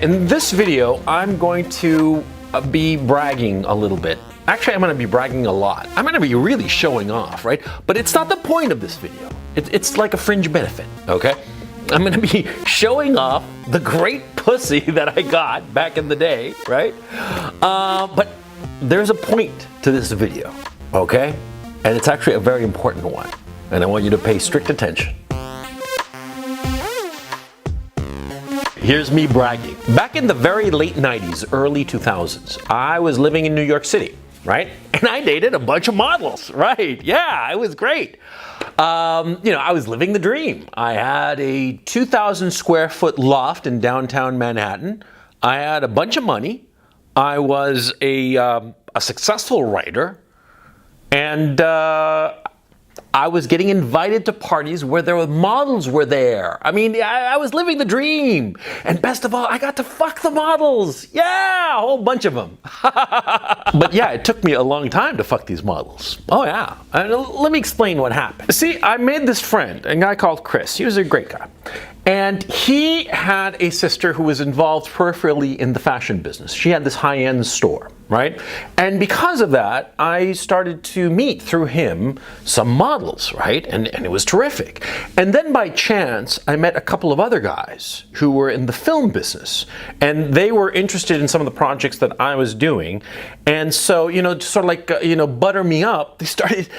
In this video, I'm going to be bragging a little bit. Actually, I'm going to be bragging a lot. I'm going to be really showing off, right? But it's not the point of this video. It's like a fringe benefit, okay? I'm going to be showing off the great pussy that I got back in the day, right? But there's a point to this video, okay? And it's actually a very important one. And I want you to pay strict attention. Here's me bragging. Back in the very late 90s, early 2000s, I was living in New York City, right? And I dated a bunch of models, right? Yeah, it was great. I was living the dream. I had a 2,000 square foot loft in downtown Manhattan. I had a bunch of money. I was a successful writer. And I was getting invited to parties where the models were there. I mean, I was living the dream. And best of all, I got to fuck the models. Yeah, a whole bunch of them. But yeah, it took me a long time to fuck these models. Oh yeah. Let me explain what happened. See, I made this friend, a guy called Chris. He was a great guy. And he had a sister who was involved peripherally in the fashion business. She had this high-end store, right? And because of that, I started to meet through him some models, right? And it was terrific. And then by chance, I met a couple of other guys who were in the film business. And they were interested in some of the projects that I was doing. And so, sort of like, butter me up, they started,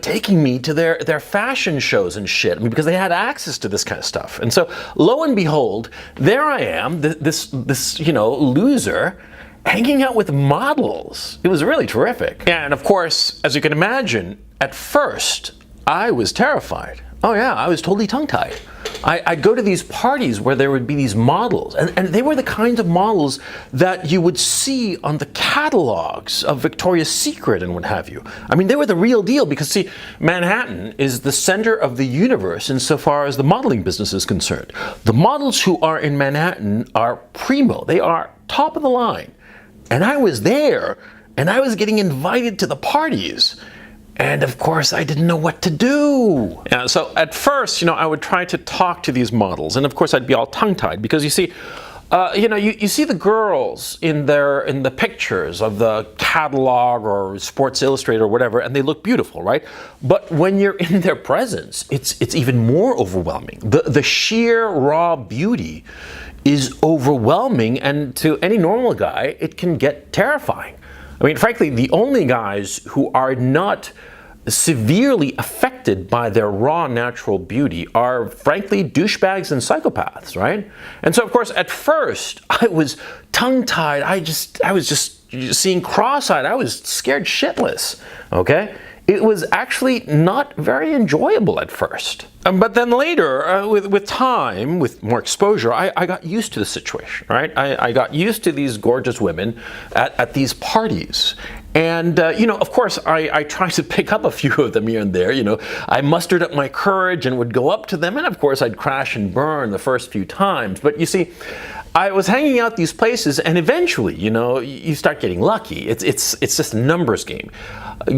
taking me to their fashion shows and shit. I mean, because they had access to this kind of stuff. And so, lo and behold, there I am, this loser, hanging out with models. It was really terrific. Yeah, and of course, as you can imagine, at first, I was terrified. Oh yeah, I was totally tongue-tied. I'd go to these parties where there would be these models, and they were the kinds of models that you would see on the catalogs of Victoria's Secret and what have you. I mean, they were the real deal because, see, Manhattan is the center of the universe insofar as the modeling business is concerned. The models who are in Manhattan are primo. They are top of the line. And I was there, and I was getting invited to the parties. And of course, I didn't know what to do. Yeah, so at first, I would try to talk to these models, and of course, I'd be all tongue-tied because you see, you see the girls in the pictures of the catalog or Sports Illustrated or whatever, and they look beautiful, right? But when you're in their presence, it's even more overwhelming. The sheer raw beauty is overwhelming, and to any normal guy, it can get terrifying. I mean, frankly, the only guys who are not severely affected by their raw natural beauty are, frankly, douchebags and psychopaths, right? And so, of course, at first, I was tongue-tied. I was just seeing cross-eyed. I was scared shitless, okay? It was actually not very enjoyable at first. But then later, with time, with more exposure, I got used to the situation, right? I got used to these gorgeous women at these parties. And, of course, I tried to pick up a few of them here and there. I mustered up my courage and would go up to them. And, of course, I'd crash and burn the first few times. But, you see, I was hanging out these places, and eventually, you start getting lucky. It's just a numbers game.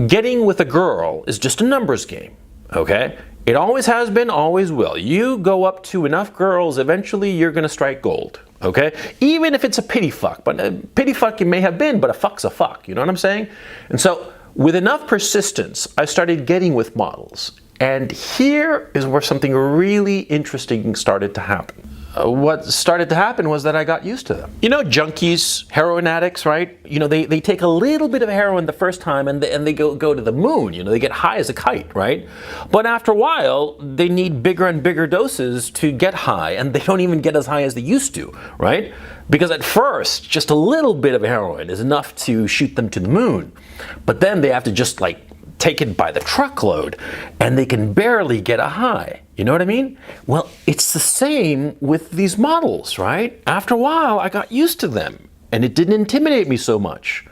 Getting with a girl is just a numbers game, okay? It always has been, always will. You go up to enough girls, eventually you're going to strike gold, okay? Even if it's a pity fuck. But a pity fuck it may have been, but a fuck's a fuck. You know what I'm saying? And so, with enough persistence, I started getting with models. And here is where something really interesting started to happen. What started to happen was that I got used to them. Junkies, heroin addicts, right? They take a little bit of heroin the first time and they go to the moon. They get high as a kite, right? But after a while, they need bigger and bigger doses to get high, and they don't even get as high as they used to, right? Because at first, just a little bit of heroin is enough to shoot them to the moon. But then they have to just take it by the truckload, and they can barely get a high. You know what I mean? Well, it's the same with these models, right? After a while, I got used to them, and it didn't intimidate me so much.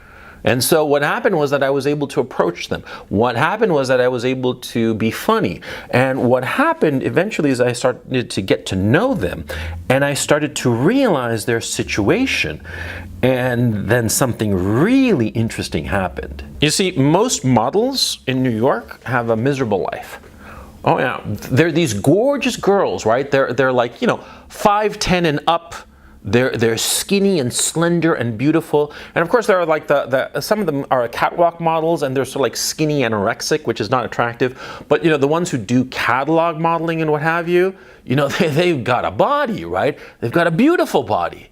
And so what happened was that I was able to approach them. What happened was that I was able to be funny. And what happened eventually is I started to get to know them, and I started to realize their situation. And then something really interesting happened. You see, most models in New York have a miserable life. Oh yeah, they're these gorgeous girls, right? They're like, 5'10" and up, They're skinny and slender and beautiful. And of course, there are like some of them are catwalk models, and they're sort of like skinny anorexic, which is not attractive. But the ones who do catalog modeling and what have you, they've got a body, right? They've got a beautiful body,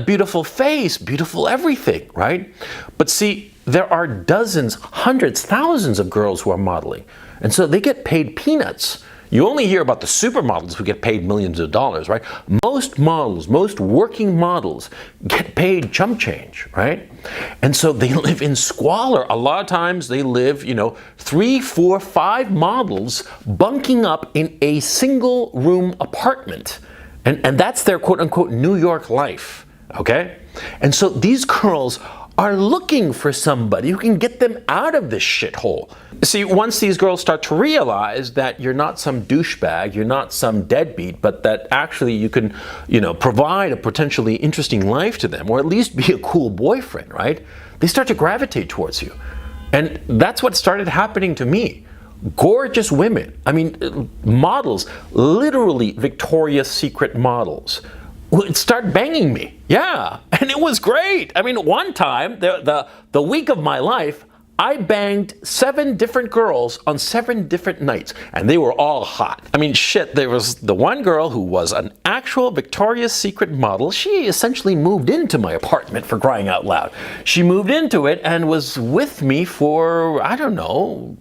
beautiful face, beautiful everything, right? But see, there are dozens, hundreds, thousands of girls who are modeling, and so they get paid peanuts. You only hear about the supermodels who get paid millions of dollars, right? Most models, most working models get paid chump change, right? And so they live in squalor. A lot of times they live, 3, 4, 5 models bunking up in a single room apartment. And that's their quote unquote New York life, okay? And so these girls are looking for somebody who can get them out of this shithole. See, once these girls start to realize that you're not some douchebag, you're not some deadbeat, but that actually you can, provide a potentially interesting life to them, or at least be a cool boyfriend, right? They start to gravitate towards you. And that's what started happening to me. Gorgeous women, models, literally Victoria's Secret models, would start banging me. Yeah, and it was great. One time, the week of my life, I banged 7 different girls on 7 different nights, and they were all hot. There was the one girl who was an actual Victoria's Secret model. She essentially moved into my apartment, for crying out loud. She moved into it and was with me for, I don't know,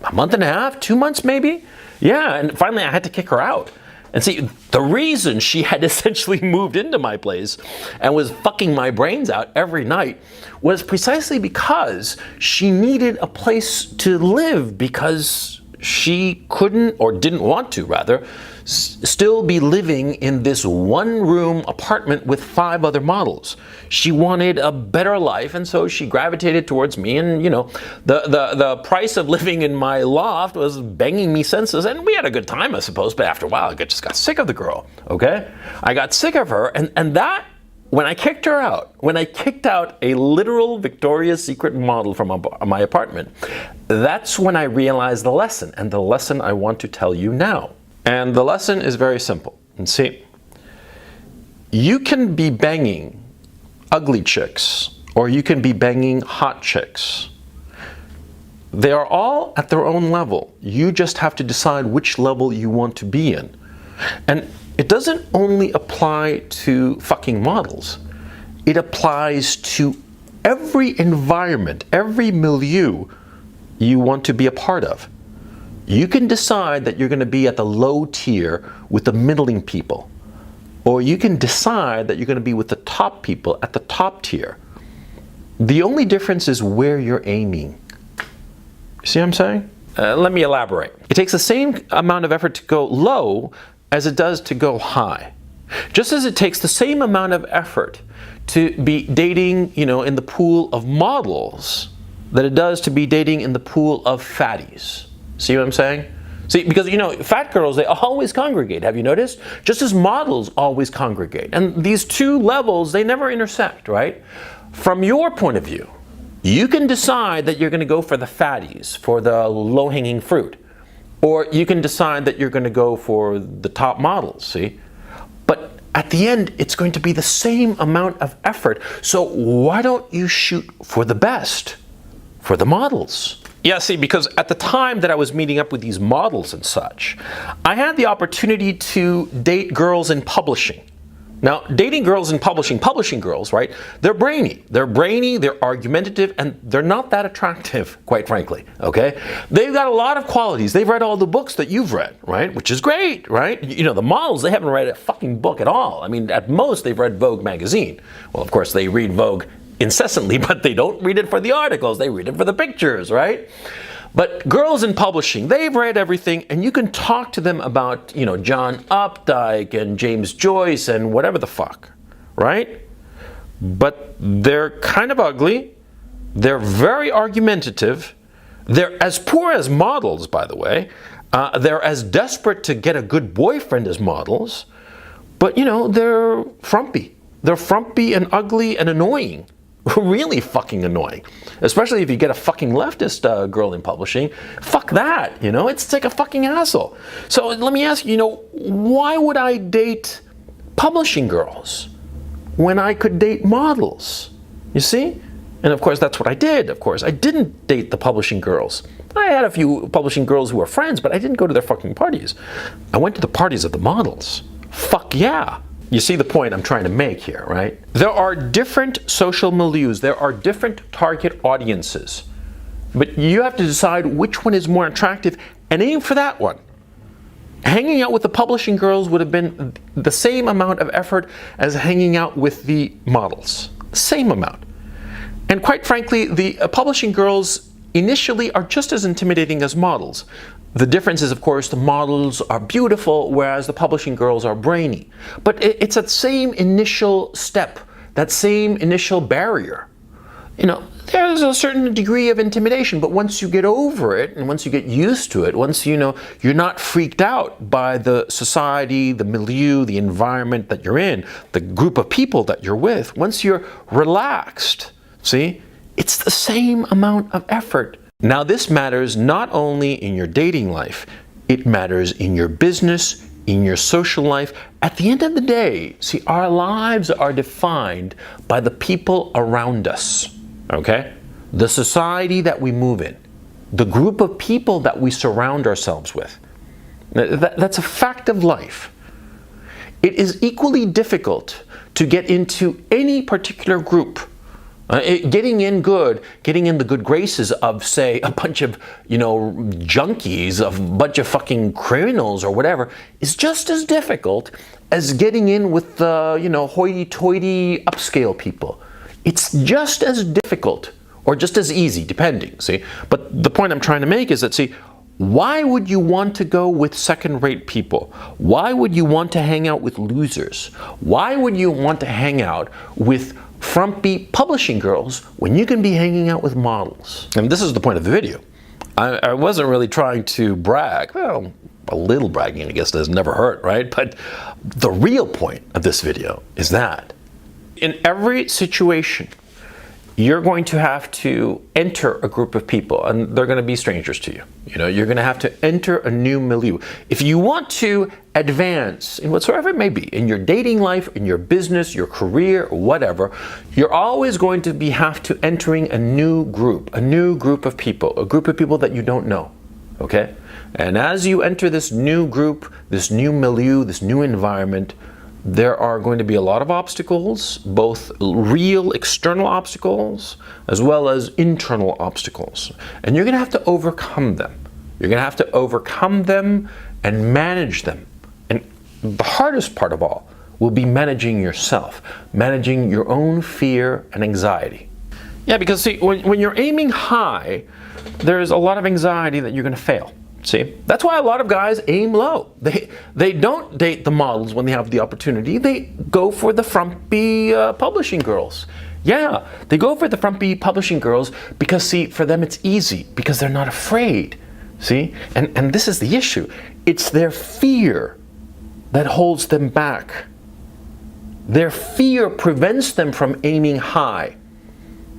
a month and a half, 2 months maybe? Yeah, and finally I had to kick her out. And see, the reason she had essentially moved into my place and was fucking my brains out every night was precisely because she needed a place to live, because she couldn't, or didn't want to rather, still be living in this one-room apartment with 5 other models. She wanted a better life, and so she gravitated towards me. And the price of living in my loft was banging me senseless, and we had a good time, I suppose. But after a while, I just got sick of the girl. Okay, I got sick of her, and that. When I kicked her out, when I kicked out a literal Victoria's Secret model from my apartment, that's when I realized the lesson, and the lesson I want to tell you now. And the lesson is very simple. And see, you can be banging ugly chicks, or you can be banging hot chicks. They are all at their own level. You just have to decide which level you want to be in. And it doesn't only apply to fucking models. It applies to every environment, every milieu you want to be a part of. You can decide that you're going to be at the low tier with the middling people, or you can decide that you're going to be with the top people at the top tier. The only difference is where you're aiming. See what I'm saying? Let me elaborate. It takes the same amount of effort to go low as it does to go high. Just as it takes the same amount of effort to be dating, in the pool of models that it does to be dating in the pool of fatties. See what I'm saying? See, because, fat girls, they always congregate. Have you noticed? Just as models always congregate. And these two levels, they never intersect, right? From your point of view, you can decide that you're going to go for the fatties, for the low-hanging fruit. Or you can decide that you're going to go for the top models, see? But at the end, it's going to be the same amount of effort. So why don't you shoot for the best, for the models? Yeah, see, because at the time that I was meeting up with these models and such, I had the opportunity to date girls in publishing. Now, dating girls in publishing girls, right? They're brainy, they're argumentative, and they're not that attractive, quite frankly, okay? They've got a lot of qualities. They've read all the books that you've read, right? Which is great, right? The models, they haven't read a fucking book at all. At most, they've read Vogue magazine. Well, of course, they read Vogue incessantly, but they don't read it for the articles. They read it for the pictures, right? But girls in publishing, they've read everything, and you can talk to them about, John Updike and James Joyce and whatever the fuck, right? But they're kind of ugly. They're very argumentative. They're as poor as models, by the way. They're as desperate to get a good boyfriend as models. But, they're frumpy. They're frumpy and ugly and annoying. Really fucking annoying. Especially if you get a fucking leftist girl in publishing. Fuck that, it's like a fucking hassle. So let me ask you, why would I date publishing girls when I could date models? You see? And of course, that's what I did. Of course, I didn't date the publishing girls. I had a few publishing girls who were friends, but I didn't go to their fucking parties. I went to the parties of the models. Fuck yeah. You see the point I'm trying to make here, right? There are different social milieus. There are different target audiences. But you have to decide which one is more attractive and aim for that one. Hanging out with the publishing girls would have been the same amount of effort as hanging out with the models. Same amount. And quite frankly, the publishing girls initially are just as intimidating as models. The difference is, of course, the models are beautiful, whereas the publishing girls are brainy. But it's that same initial step, that same initial barrier. You know, there's a certain degree of intimidation, but once you get over it, and once you get used to it, once you know you're not freaked out by the society, the milieu, the environment that you're in, the group of people that you're with, once you're relaxed, see, it's the same amount of effort. Now, this matters not only in your dating life, it matters in your business, in your social life. At the end of the day, see, our lives are defined by the people around us, okay? The society that we move in, the group of people that we surround ourselves with. That's a fact of life. It is equally difficult to get into any particular group. Getting in the good graces of, say, a bunch of, junkies, of a bunch of fucking criminals or whatever, is just as difficult as getting in with the, hoity-toity upscale people. It's just as difficult, or just as easy, depending, see? But the point I'm trying to make is that, see, why would you want to go with second-rate people? Why would you want to hang out with losers? Why would you want to hang out with frumpy publishing girls when you can be hanging out with models? And this is the point of the video. I wasn't really trying to brag. Well, a little bragging, I guess, does never hurt, right? But the real point of this video is that in every situation, you're going to have to enter a group of people, and they're going to be strangers to you. You're going to have to enter a new milieu. If you want to advance in whatsoever it may be, in your dating life, in your business, your career, whatever, you're always going to have to entering a new group of people, a group of people that you don't know, okay? And as you enter this new group, this new milieu, this new environment, there are going to be a lot of obstacles, both real external obstacles as well as internal obstacles. And you're going to have to overcome them. You're going to have to overcome them and manage them. And the hardest part of all will be managing yourself, managing your own fear and anxiety. Yeah, because see, when you're aiming high, there's a lot of anxiety that you're going to fail. See, that's why a lot of guys aim low. They don't date the models when they have the opportunity. They go for the frumpy publishing girls. Yeah, they go for the frumpy publishing girls because, see, for them it's easy because they're not afraid. See, and this is the issue. It's their fear that holds them back. Their fear prevents them from aiming high.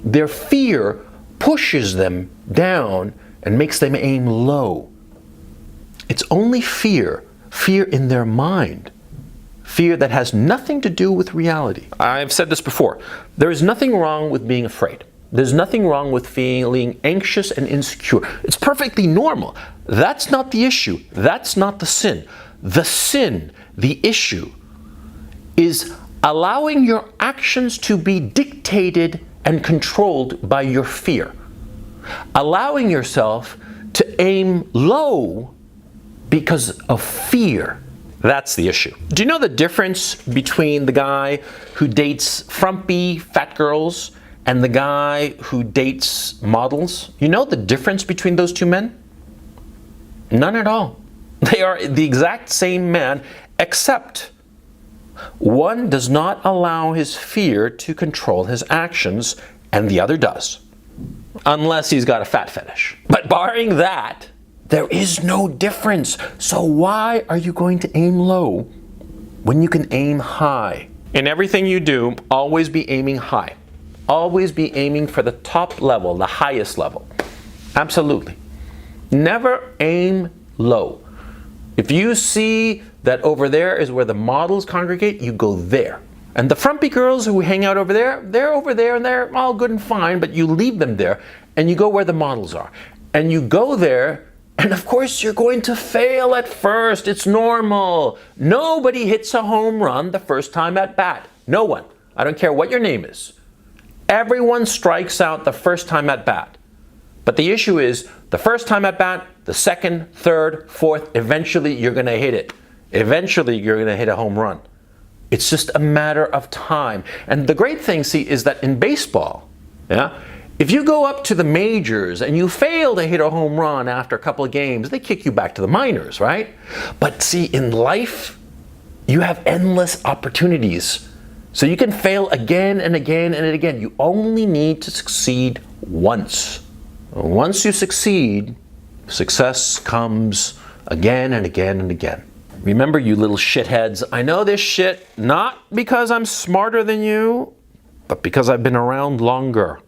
Their fear pushes them down and makes them aim low. It's only fear in their mind, fear that has nothing to do with reality. I've said this before. There is nothing wrong with being afraid. There's nothing wrong with feeling anxious and insecure. It's perfectly normal. That's not the issue. That's not the sin. The sin, the issue, is allowing your actions to be dictated and controlled by your fear. Allowing yourself to aim low because of fear. That's the issue. Do you know the difference between the guy who dates frumpy fat girls and the guy who dates models? You know the difference between those two men? None at all. They are the exact same man, except one does not allow his fear to control his actions, and the other does. Unless he's got a fat fetish. But barring that, there is no difference. So why are you going to aim low when you can aim high? In everything you do, always be aiming high. Always be aiming for the top level, the highest level. Absolutely. Never aim low. If you see that over there is where the models congregate, you go there. And the frumpy girls who hang out over there, they're over there and they're all good and fine, but you leave them there and you go where the models are. And you go there, and of course you're going to fail at first. It's normal. Nobody hits a home run the first time at bat. No one. I don't care what your name is. Everyone strikes out the first time at bat. But the issue is, the first time at bat, the second, third, fourth, eventually you're going to hit it. Eventually you're going to hit a home run. It's just a matter of time. And the great thing, see, is that in baseball, if you go up to the majors and you fail to hit a home run after a couple of games, they kick you back to the minors, right? But see, in life, you have endless opportunities. So you can fail again and again and again. You only need to succeed once. Once you succeed, success comes again and again and again. Remember, you little shitheads, I know this shit not because I'm smarter than you, but because I've been around longer.